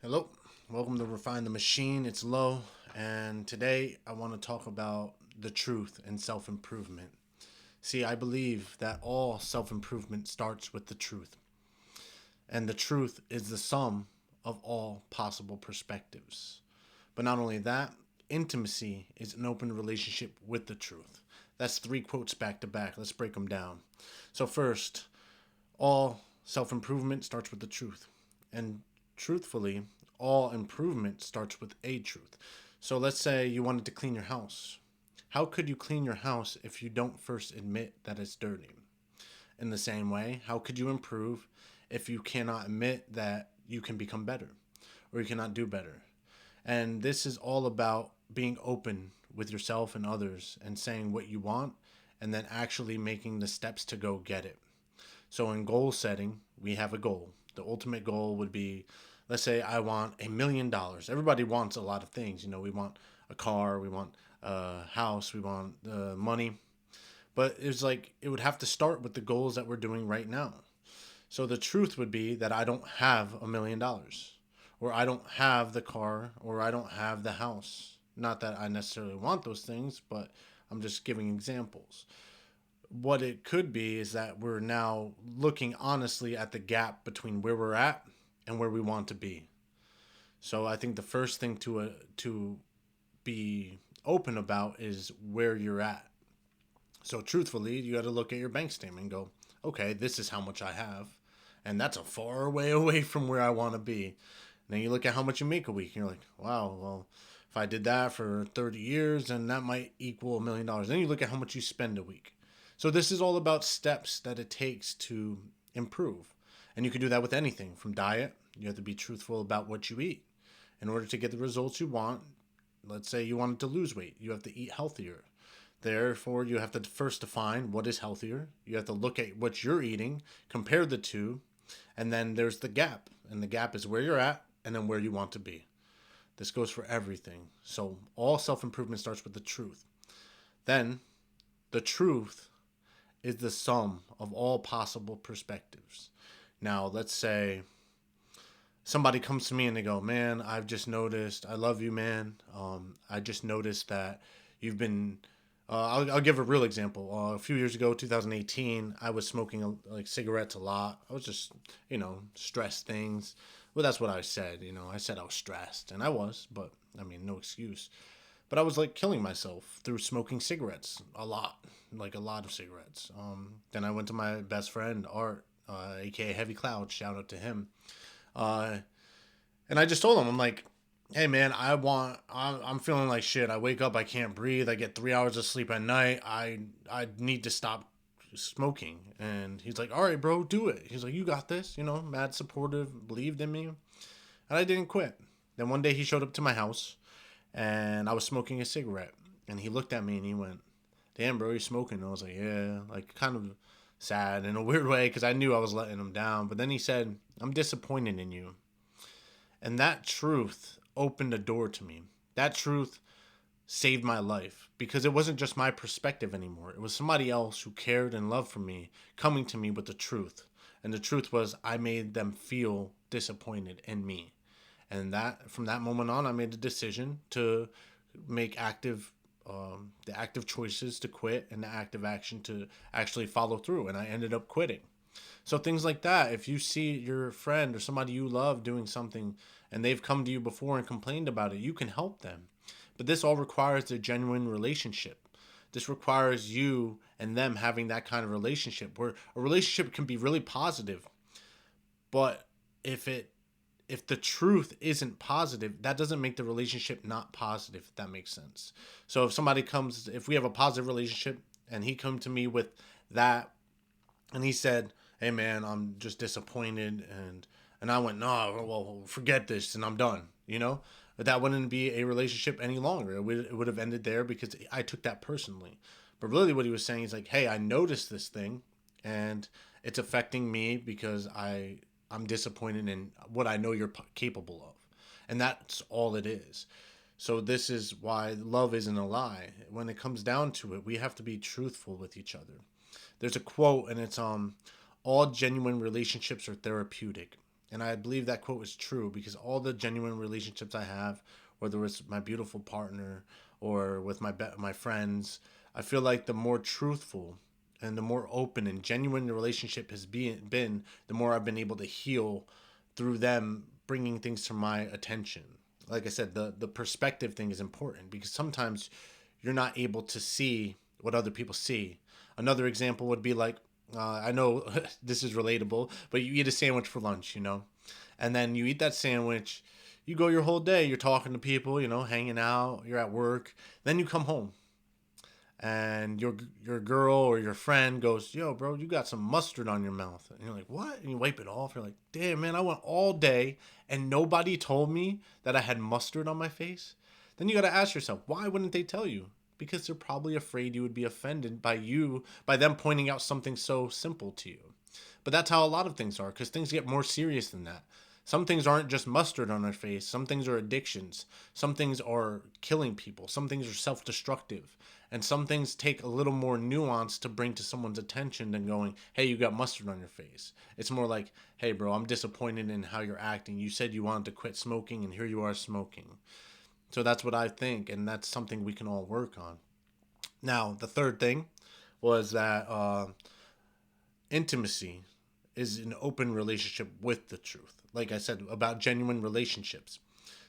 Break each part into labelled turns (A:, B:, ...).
A: Hello, welcome to Refine the Machine. It's Low, and today I want to talk about the truth and self improvement. See, I believe that all self improvement starts with the truth, and the truth is the sum of all possible perspectives. But not only that, intimacy is an open relationship with the truth. That's three quotes back to back. Let's break them down. So, first, all self improvement starts with the truth. And truthfully, all improvement starts with a truth. So let's say you wanted to clean your house. How could you clean your house if you don't first admit that it's dirty? In the same way, how could you improve if you cannot admit that you can become better or you cannot do better? And this is all about being open with yourself and others and saying what you want and then actually making the steps to go get it. So in goal setting, we have a goal. The ultimate goal would be, let's say I want $1 million. Everybody wants a lot of things. We want a car, we want a house, we want money. But it's like it would have to start with the goals that we're doing right now. So the truth would be that I don't have $1 million, or I don't have the car, or I don't have the house. Not that I necessarily want those things, but I'm just giving examples. What it could be is that we're now looking honestly at the gap between where we're at and where we want to be. So I think the first thing to be open about is where you're at. So truthfully, you got to look at your bank statement and go, okay, this is how much I have, and that's a far way away from where I want to be. And then you look at how much you make a week, and you're like, wow, well, if I did that for 30 years, then that might equal $1 million. Then you look at how much you spend a week. So this is all about steps that it takes to improve. And you can do that with anything from diet. You have to be truthful about what you eat. In order to get the results you want, let's say you wanted to lose weight, you have to eat healthier. Therefore, you have to first define what is healthier. You have to look at what you're eating, compare the two, and then there's the gap. And the gap is where you're at and then where you want to be. This goes for everything. So, all self improvement starts with the truth. Then, the truth is the sum of all possible perspectives. Now, let's say somebody comes to me and they go, "Man, I've just noticed. I love you, man. I just noticed that you've been." I'll give a real example. A few years ago, 2018, I was smoking like cigarettes a lot. I was just, stressed things. Well, that's what I said. I said I was stressed, and I was, but I mean, no excuse. But I was like killing myself through smoking cigarettes a lot, like a lot of cigarettes. Then I went to my best friend Art, aka Heavy Cloud. Shout out to him. Uh, and I just told him, I'm like, hey man, I'm feeling like shit. I wake up, I can't breathe. I get 3 hours of sleep at night. I need to stop smoking. And he's like, all right, bro, do it. He's like, you got this. Mad supportive, believed in me, and I didn't quit. Then one day he showed up to my house, and I was smoking a cigarette, and he looked at me and he went, "Damn, bro, you're smoking." And I was like, "Yeah," like kind of sad in a weird way because I knew I was letting him down. But then he said, "I'm disappointed in you." And that truth opened a door to me. That truth saved my life because it wasn't just my perspective anymore. It was somebody else who cared and loved for me coming to me with the truth. And the truth was I made them feel disappointed in me. And that from that moment on, I made the decision to make the active choices to quit and the active action to actually follow through. And I ended up quitting. So things like that, if you see your friend or somebody you love doing something and they've come to you before and complained about it, you can help them. But this all requires a genuine relationship. This requires you and them having that kind of relationship where a relationship can be really positive, but if it if the truth isn't positive, that doesn't make the relationship not positive, if that makes sense. So if we have a positive relationship and he come to me with that and he said, "Hey man, I'm just disappointed," and I went, "No, well, forget this, and I'm done." But that wouldn't be a relationship any longer. It would have ended there because I took that personally. But really, what he was saying is like, "Hey, I noticed this thing, and it's affecting me because I'm disappointed in what I know you're capable of," and that's all it is. So this is why love isn't a lie. When it comes down to it, we have to be truthful with each other. There's a quote, and it's all genuine relationships are therapeutic. And I believe that quote is true because all the genuine relationships I have, whether it's my beautiful partner or with my friends, I feel like the more truthful and the more open and genuine the relationship has been, the more I've been able to heal through them bringing things to my attention. Like I said, the perspective thing is important because sometimes you're not able to see what other people see. Another example would be like, I know this is relatable, but you eat a sandwich for lunch, and then you eat that sandwich, you go your whole day, you're talking to people, hanging out, you're at work, then you come home and your girl or your friend goes, "Yo, bro, you got some mustard on your mouth." And you're like, "What?" And you wipe it off. You're like, "Damn, man, I went all day and nobody told me that I had mustard on my face." Then you got to ask yourself, why wouldn't they tell you? Because they're probably afraid you would be offended by them pointing out something so simple to you. But that's how a lot of things are, because things get more serious than that. Some things aren't just mustard on our face. Some things are addictions. Some things are killing people. Some things are self destructive. And some things take a little more nuance to bring to someone's attention than going, "Hey, you got mustard on your face." It's more like, "Hey, bro, I'm disappointed in how you're acting. You said you wanted to quit smoking, and here you are smoking." So that's what I think, and that's something we can all work on. Now, the third thing was that intimacy is an open relationship with the truth. Like I said, about genuine relationships.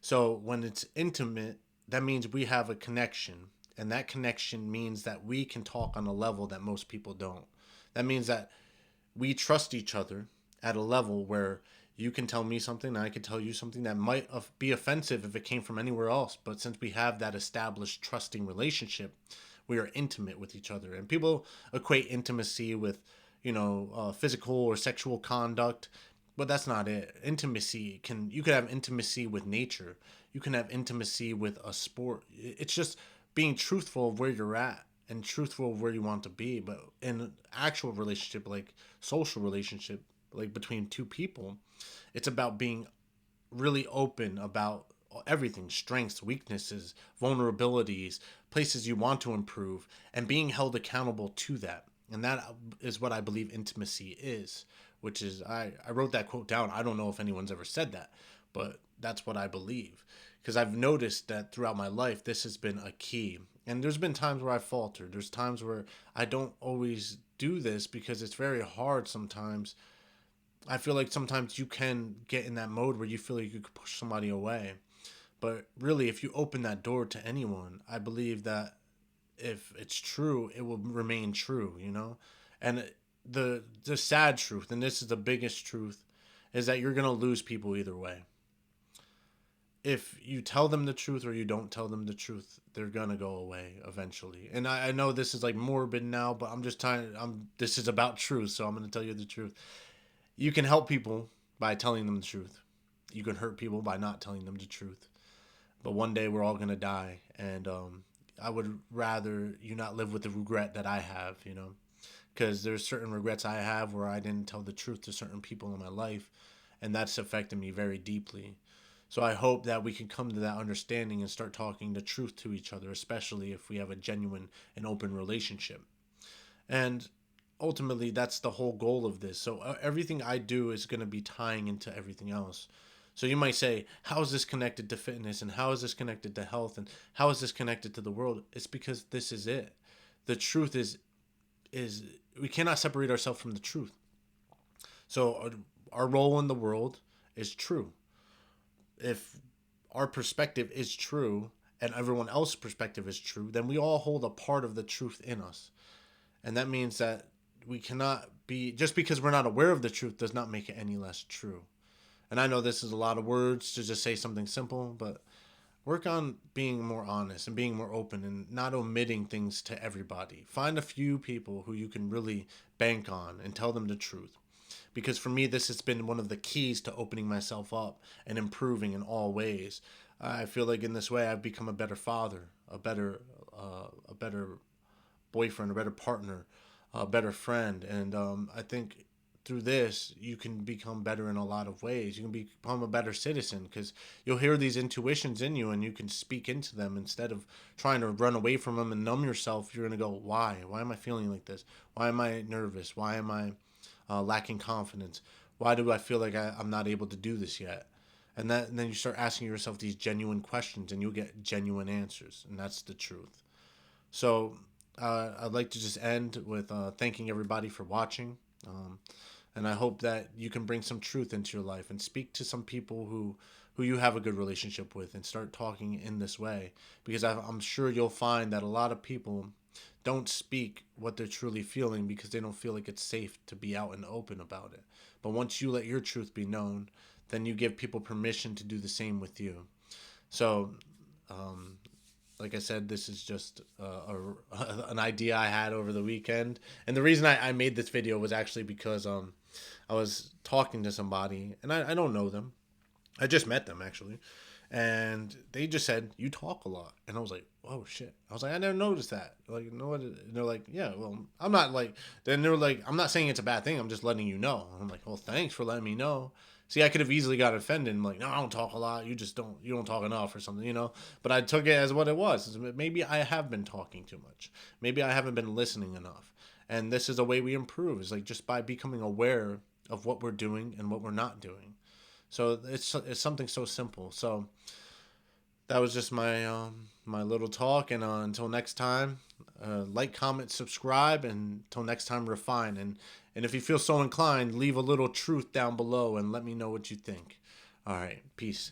A: So when it's intimate, that means we have a connection. And that connection means that we can talk on a level that most people don't. That means that we trust each other at a level where you can tell me something and I can tell you something that might be offensive if it came from anywhere else. But since we have that established trusting relationship, we are intimate with each other. And people equate intimacy with, physical or sexual conduct, but that's not it. You could have intimacy with nature. You can have intimacy with a sport. It's just being truthful of where you're at and truthful of where you want to be. But in an actual relationship, like social relationship, like between two people, it's about being really open about everything: strengths, weaknesses, vulnerabilities, places you want to improve, and being held accountable to that. And that is what I believe intimacy is, which is, I wrote that quote down. I don't know if anyone's ever said that, but that's what I believe. Because I've noticed that throughout my life, this has been a key. And there's been times where I faltered. There's times where I don't always do this because it's very hard sometimes. I feel like sometimes you can get in that mode where you feel like you could push somebody away. But really, if you open that door to anyone, I believe that if it's true, it will remain true. And the sad truth, and this is the biggest truth, is that you're gonna lose people either way. If you tell them the truth or you don't tell them the truth, they're gonna go away eventually. And I know this is like morbid now, but I'm just trying. This is about truth, so I'm gonna tell you the truth. You can help people by telling them the truth. You can hurt people by not telling them the truth. But one day we're all gonna die, and I would rather you not live with the regret that I have. Because there's certain regrets I have where I didn't tell the truth to certain people in my life, and that's affected me very deeply. So I hope that we can come to that understanding and start talking the truth to each other, especially if we have a genuine and open relationship. And ultimately, that's the whole goal of this. So everything I do is going to be tying into everything else. So you might say, how is this connected to fitness, and how is this connected to health, and how is this connected to the world? It's because this is it. The truth is we cannot separate ourselves from the truth. So our role in the world is true. If our perspective is true and everyone else's perspective is true, then we all hold a part of the truth in us. And that means that we cannot be, just because we're not aware of the truth does not make it any less true. And I know this is a lot of words to just say something simple, but work on being more honest and being more open and not omitting things to everybody. Find a few people who you can really bank on and tell them the truth. Because for me, this has been one of the keys to opening myself up and improving in all ways. I feel like in this way, I've become a better father, a better boyfriend, a better partner, a better friend. And I think through this, you can become better in a lot of ways. You can become a better citizen because you'll hear these intuitions in you and you can speak into them instead of trying to run away from them and numb yourself. You're going to go, why? Why am I feeling like this? Why am I nervous? Why am I lacking confidence? Why do I feel like I'm not able to do this yet? And then you start asking yourself these genuine questions, and you'll get genuine answers, and that's the truth. So I'd like to just end with thanking everybody for watching. And I hope that you can bring some truth into your life and speak to some people who you have a good relationship with, and start talking in this way, because I'm sure you'll find that a lot of people don't speak what they're truly feeling because they don't feel like it's safe to be out and open about it. But once you let your truth be known, then you give people permission to do the same with you. So um, like I said, this is just an idea I had over the weekend, and the reason I made this video was actually because I was talking to somebody, and I don't know them. I just met them actually, and they just said you talk a lot, and I was like, oh shit. I was like, I never noticed that. Like, you know what? And they're like, yeah, well, I'm not like. Then they're like, I'm not saying it's a bad thing. I'm just letting you know. And I'm like, well, thanks for letting me know. See, I could have easily got offended and like, no, I don't talk a lot. You don't talk enough or something, you know. But I took it as what it was. Maybe I have been talking too much. Maybe I haven't been listening enough. And this is a way we improve. Is like just by becoming aware of what we're doing and what we're not doing. So it's something so simple. So that was just my little talk. And until next time, like, comment, subscribe, and until next time, refine. And if you feel so inclined, leave a little truth down below and let me know what you think. All right, peace.